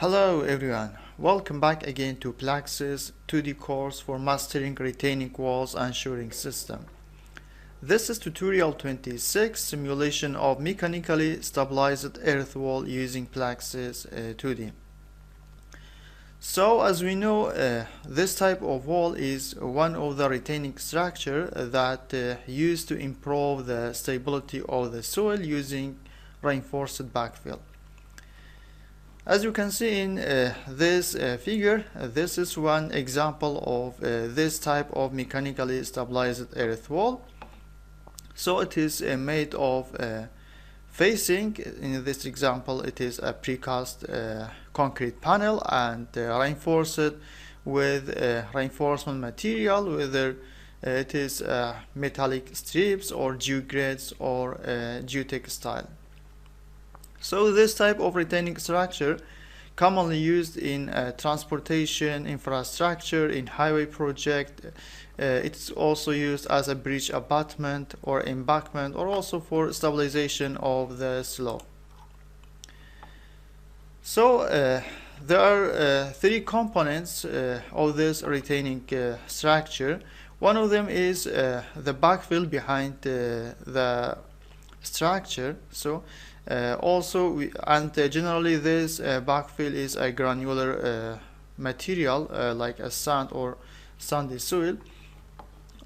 Hello everyone, welcome back again to PLAXIS 2D course for mastering retaining walls and shoring system. This is tutorial 26, simulation of mechanically stabilized earth wall using PLAXIS 2D. So as we know, this type of wall is one of the retaining structure that used to improve the stability of the soil using reinforced backfill. As you can see in this figure, this is one example of this type of mechanically stabilized earth wall. So it is made of facing. In this example, it is a precast concrete panel and reinforced with reinforcement material, whether it is metallic strips or geogrids or geotextile. So this type of retaining structure commonly used in transportation infrastructure, in highway project. It's also used as a bridge abutment or embankment, or also for stabilization of the slope. So there are three components of this retaining structure. One of them is the backfill behind the structure. So generally this backfill is a granular material like a sand or sandy soil.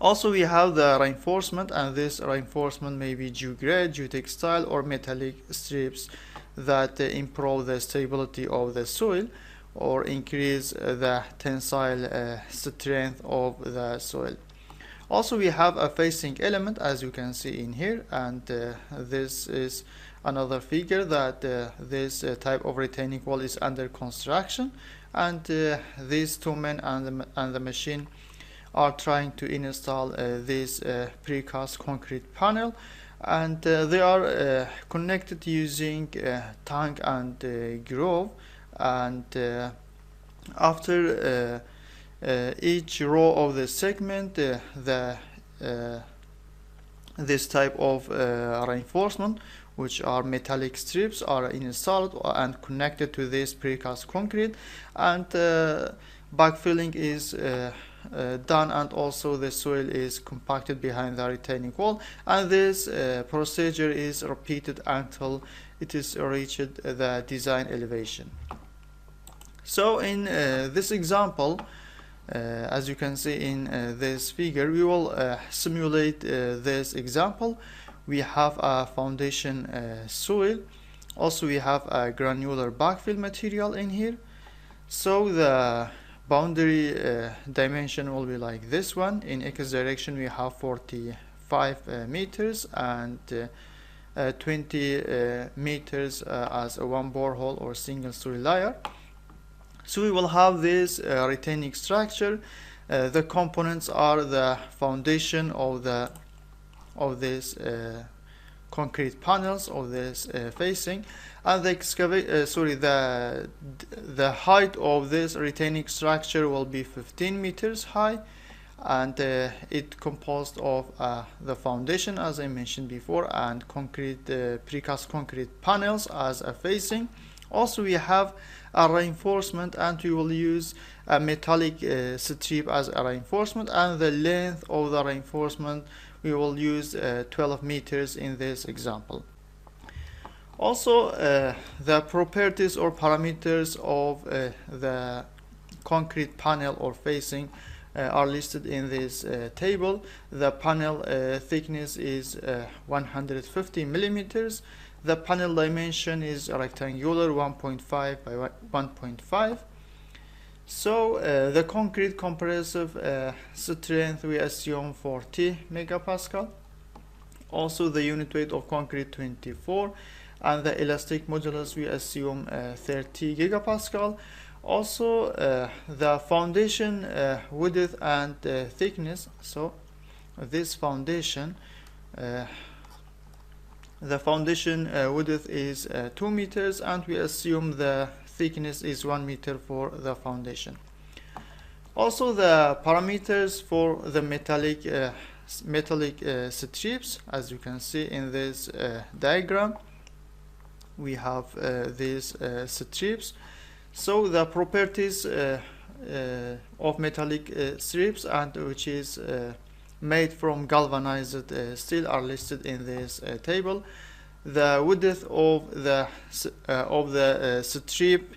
Also we have the reinforcement, and this reinforcement may be geogrid, geotextile or metallic strips that improve the stability of the soil or increase the tensile strength of the soil. Also we have a facing element, as you can see in here, and this is another figure that this type of retaining wall is under construction, and these two men and the machine are trying to install this precast concrete panel, and they are connected using tank and groove, and after each row of the segment this type of reinforcement, which are metallic strips, are installed and connected to this precast concrete, and backfilling is done, and also the soil is compacted behind the retaining wall, and this procedure is repeated until it is reached the design elevation. So in this example, as you can see in this figure, we will simulate this example. We have a foundation soil. Also we have a granular backfill material in here. So the boundary dimension will be like this one. In X direction we have 45 meters and 20 meters as a one borehole or single story layer. So we will have this retaining structure. The components are the foundation of this concrete panels of this facing, and the height of this retaining structure will be 15 meters high, and it composed of the foundation, as I mentioned before, and concrete precast concrete panels as a facing. Also we have a reinforcement, and we will use a metallic strip as a reinforcement, and the length of the reinforcement we will use 12 meters in this example. Also the properties or parameters of the concrete panel or facing are listed in this table. The panel thickness is 150 millimeters. The panel dimension is rectangular, 1.5 by 1.5. So the concrete compressive strength we assume 40 megapascal. Also the unit weight of concrete 24, and the elastic modulus we assume 30 gigapascal. Also the foundation width and thickness. So this foundation the foundation width is 2 meters, and we assume the thickness is 1 meter for the foundation. Also the parameters for the metallic strips, as you can see in this diagram, we have these strips. So the properties of metallic strips, and which is made from galvanized steel, are listed in this table. The width of the strip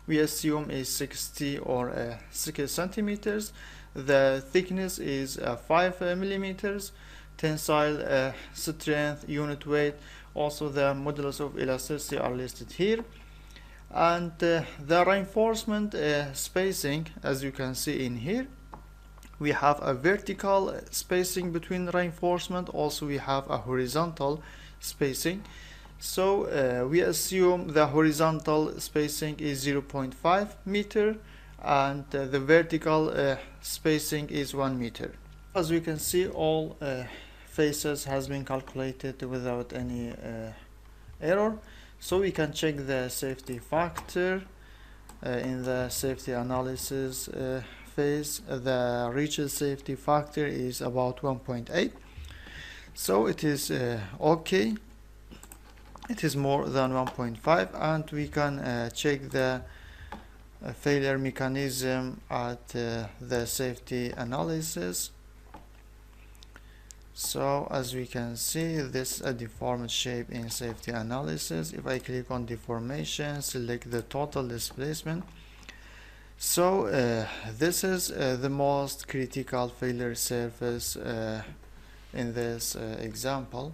we assume is 60 or 6 centimeters. The thickness is 5 millimeters. Tensile strength, unit weight, also the modulus of elasticity are listed here. And the reinforcement spacing, as you can see in here, we have a vertical spacing between reinforcement, also we have a horizontal spacing. So we assume the horizontal spacing is 0.5 meter and the vertical spacing is 1 meter. As we can see, all faces has been calculated without any error. So we can check the safety factor in the safety analysis phase. The reached safety factor is about 1.8. So it is okay. It is more than 1.5, and we can check the failure mechanism at the safety analysis. So as we can see, this is a deformed shape in safety analysis. If I click on deformation, select the total displacement. So this is the most critical failure surface in this example.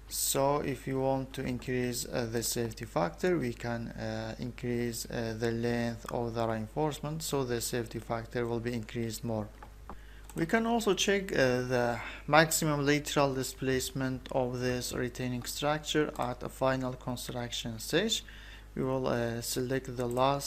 So if you want to increase the safety factor, we can increase the length of the reinforcement, so the safety factor will be increased more. We can also check the maximum lateral displacement of this retaining structure at a final construction stage. We will select the last